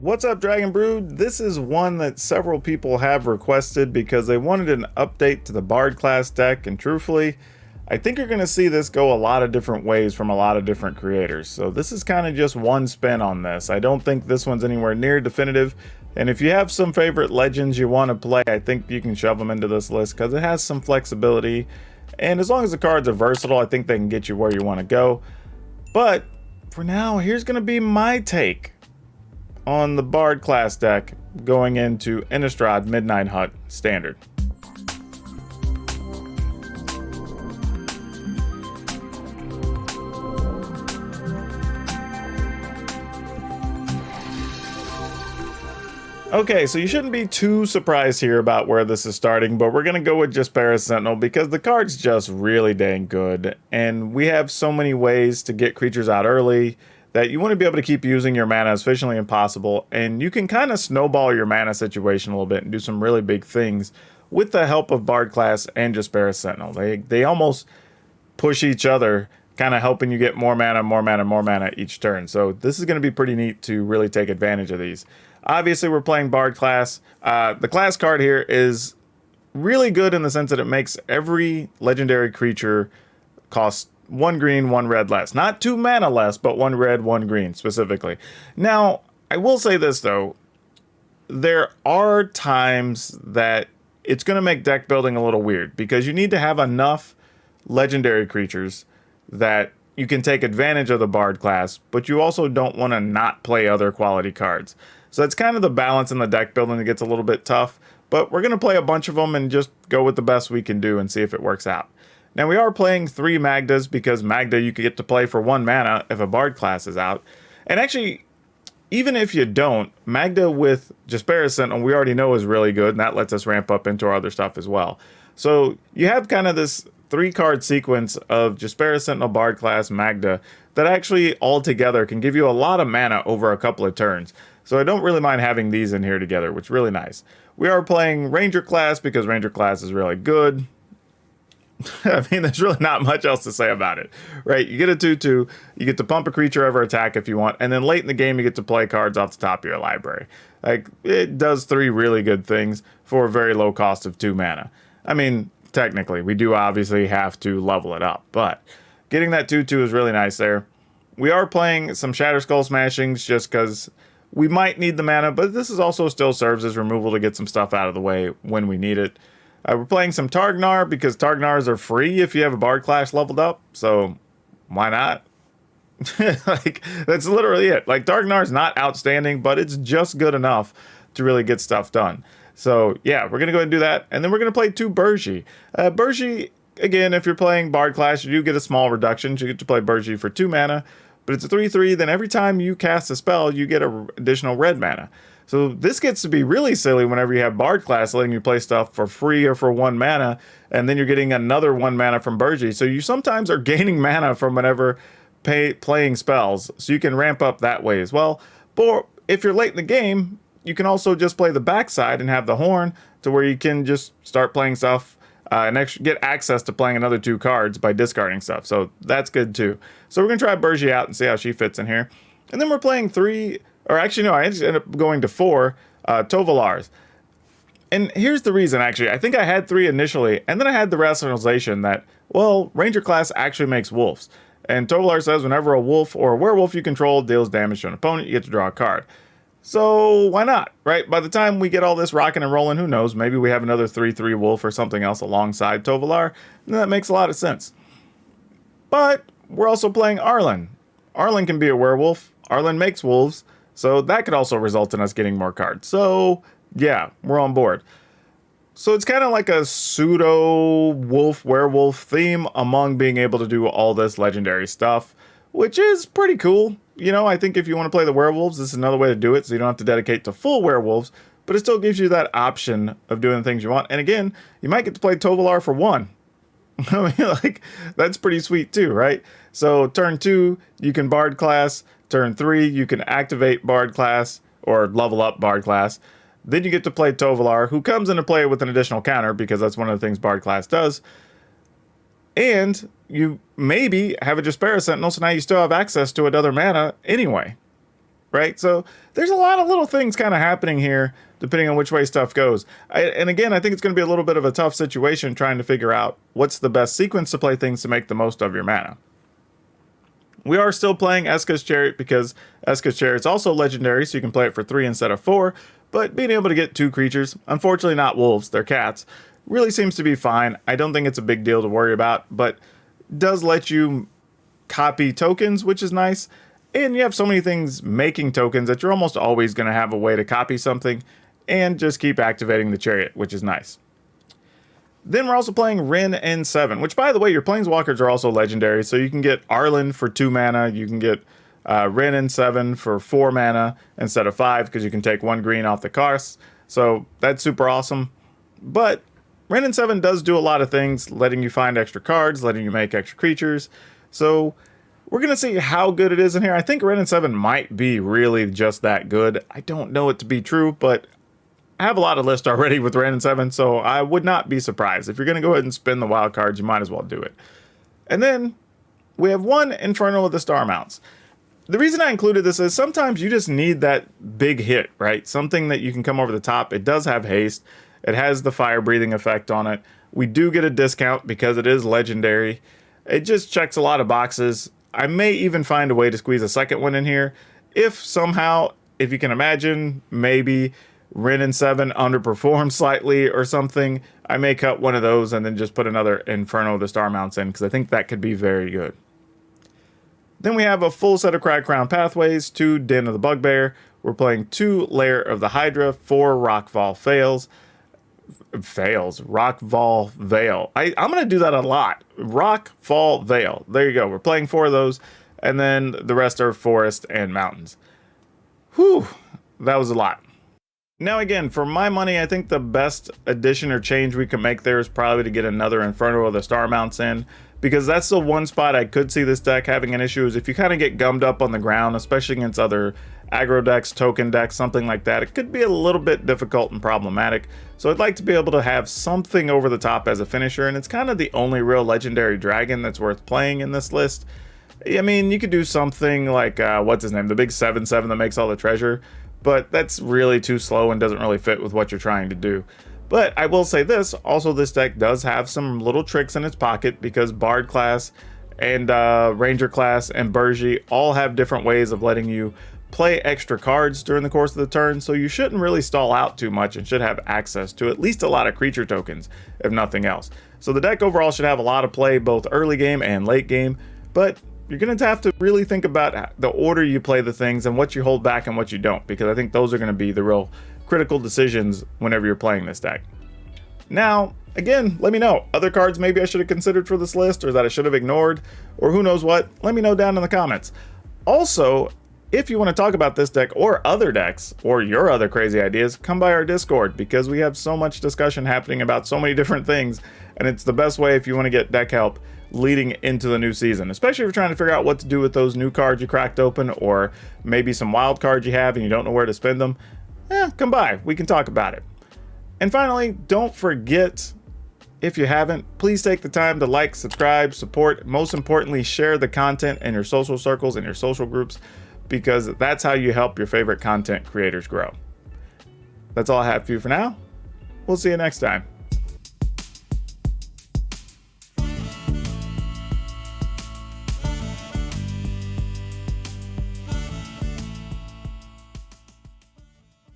What's up, Dragon Brood? This is one that several people have requested because they wanted an update to the Bard class deck, and truthfully, I think you're going to see this go a lot of different ways from a lot of different creators. So this is kind of just one spin on this. I don't think this one's anywhere near definitive, and if you have some favorite legends you want to play, I think you can shove them into this list because it has some flexibility, and as long as the cards are versatile, I think they can get you where you want to go. But for now, here's going to be my take on the Bard class deck going into Innistrad Midnight Hunt Standard. Okay, so you shouldn't be too surprised here about where this is starting, but we're going to go with Jaspera Sentinel because the card's just really dang good, and we have so many ways to get creatures out early that you want to be able to keep using your mana as efficiently as possible, and you can kind of snowball your mana situation a little bit and do some really big things with the help of Bard class and Jaspera Sentinel. They almost push each other, kind of helping you get more mana each turn. So this is going to be pretty neat to really take advantage of these. Obviously, we're playing Bard class. The class card here is really good in the sense that it makes every legendary creature cost 1 green, 1 red less. Not 2 mana less, but 1 red, 1 green specifically. Now, I will say this though. There are times that it's going to make deck building a little weird because you need to have enough legendary creatures that you can take advantage of the Bard class, but you also don't want to not play other quality cards. So it's kind of the balance in the deck building that gets a little bit tough, but we're going to play a bunch of them and just go with the best we can do and see if it works out. Now we are playing 3 Magdas because Magda you can get to play for 1 mana if a Bard class is out. And actually, even if you don't, Magda with Jaspera Sentinel we already know is really good, and that lets us ramp up into our other stuff as well. So you have kind of this 3-card sequence of Jaspera Sentinel, Bard class, Magda that actually all together can give you a lot of mana over a couple of turns. So I don't really mind having these in here together, which is really nice. We are playing Ranger class because Ranger class is really good. I mean, there's really not much else to say about it, right? You get a 2/2, you get to pump a creature over attack if you want, and then late in the game you get to play cards off the top of your library. Like, it does 3 really good things for a very low cost of 2 mana. I mean, technically, we do obviously have to level it up, but getting that 2/2 is really nice there. We are playing some Shatter Skull Smashings just because we might need the mana, but this is also still serves as removal to get some stuff out of the way when we need it. We're playing some Targnar because Targnars are free if you have a Bard class leveled up, so why not? Like, that's literally it. Like, Targnar's not outstanding, but it's just good enough to really get stuff done. So yeah, we're going to go ahead and do that, and then we're going to play 2 Burji. Burji, again, if you're playing Bard class, you do get a small reduction. You get to play Burji for 2 mana, but it's a 3/3, then every time you cast a spell, you get an additional red mana. So this gets to be really silly whenever you have Bard class letting you play stuff for free or for 1 mana, and then you're getting another 1 mana from Burji. So you sometimes are gaining mana from whenever playing spells, so you can ramp up that way as well. But if you're late in the game, you can also just play the backside and have the horn to where you can just start playing stuff and get access to playing another 2 cards by discarding stuff. So that's good too. So we're going to try Burji out and see how she fits in here. And then we're playing 3... Or actually, no, I ended up going to 4 Tovolars. And here's the reason, actually. I think I had 3 initially, and then I had the rationalization that, well, Ranger class actually makes wolves. And Tovolar says whenever a wolf or a werewolf you control deals damage to an opponent, you get to draw a card. So why not, right? By the time we get all this rocking and rolling, who knows? Maybe we have another 3/3 wolf or something else alongside Tovolar. And that makes a lot of sense. But we're also playing Arlen. Arlen can be a werewolf. Arlen makes wolves. So that could also result in us getting more cards. So yeah, we're on board. So it's kind of like a pseudo wolf werewolf theme among being able to do all this legendary stuff, which is pretty cool. You know, I think if you want to play the werewolves, this is another way to do it, so you don't have to dedicate to full werewolves, but it still gives you that option of doing the things you want. And again, you might get to play Tovolar for 1. I mean, like, that's pretty sweet too, right? So turn 2, you can Bard class. Turn 3, you can activate Bard class or level up Bard class. Then you get to play Tovolar, who comes into play with an additional counter because that's one of the things Bard class does. And you maybe have a Jaspera Sentinel, so now you still have access to another mana anyway. right? So there's a lot of little things kind of happening here depending on which way stuff goes. And again, I think it's going to be a little bit of a tough situation trying to figure out what's the best sequence to play things to make the most of your mana. We are still playing Eska's Chariot because Eska's Chariot's also legendary, so you can play it for 3 instead of 4, but being able to get 2 creatures, unfortunately not wolves, they're cats, really seems to be fine. I don't think it's a big deal to worry about, but does let you copy tokens, which is nice. And you have so many things making tokens that you're almost always going to have a way to copy something and just keep activating the Chariot, which is nice. Then we're also playing Wrenn and 7, which, by the way, your Planeswalkers are also legendary. So you can get Arlen for 2 mana. You can get Wrenn and 7 for 4 mana instead of 5 because you can take 1 green off the cost. So that's super awesome. But Wrenn and 7 does do a lot of things, letting you find extra cards, letting you make extra creatures. So we're going to see how good it is in here. I think Wrenn and 7 might be really just that good. I don't know it to be true, but I have a lot of lists already with Wrenn and 7, so I would not be surprised. If you're going to go ahead and spin the wild cards, you might as well do it. And then we have 1 Inferno of the Star Mounts. The reason I included this is sometimes you just need that big hit, right? Something that you can come over the top. It does have haste. It has the fire breathing effect on it. We do get a discount because it is legendary. It just checks a lot of boxes. I may even find a way to squeeze a second one in here. If somehow, if you can imagine, maybe Wrenn and 7 underperformed slightly or something, I may cut one of those and then just put another Inferno of the Star Mounts in because I think that could be very good. Then we have a full set of Crag Crown Pathways, 2 Den of the Bugbear. We're playing 2 Lair of the Hydra, 4 Rockfall Rockfall Veil. I'm going to do that a lot. Rockfall Veil. There you go. We're playing 4 of those, and then the rest are forest and mountains. Whew, that was a lot. Now again, for my money, I think the best addition or change we can make there is probably to get another Inferno of the Star Mounts in, because that's the one spot I could see this deck having an issue is if you kind of get gummed up on the ground, especially against other aggro decks, token decks, something like that. It could be a little bit difficult and problematic. So I'd like to be able to have something over the top as a finisher, and it's kind of the only real legendary dragon that's worth playing in this list. I mean, you could do something like, what's his name? The big 7/7 that makes all the treasure. But that's really too slow and doesn't really fit with what you're trying to do. But I will say this, also this deck does have some little tricks in its pocket because Bard Class and Ranger Class and Burji all have different ways of letting you play extra cards during the course of the turn, so you shouldn't really stall out too much and should have access to at least a lot of creature tokens, if nothing else. So the deck overall should have a lot of play both early game and late game, but you're going to have to really think about the order you play the things and what you hold back and what you don't, because I think those are going to be the real critical decisions whenever you're playing this deck. Now, again, let me know. Other cards maybe I should have considered for this list or that I should have ignored, or who knows what, let me know down in the comments. Also, if you want to talk about this deck or other decks or your other crazy ideas, come by our Discord because we have so much discussion happening about so many different things, and it's the best way if you want to get deck help leading into the new season, especially if you're trying to figure out what to do with those new cards you cracked open or maybe some wild cards you have and you don't know where to spend them. Come by, we can talk about it. And finally, don't forget, if you haven't, please take the time to like, subscribe, support, most importantly, share the content in your social circles and your social groups, because that's how you help your favorite content creators grow. That's all I have for you for now. We'll see you next time.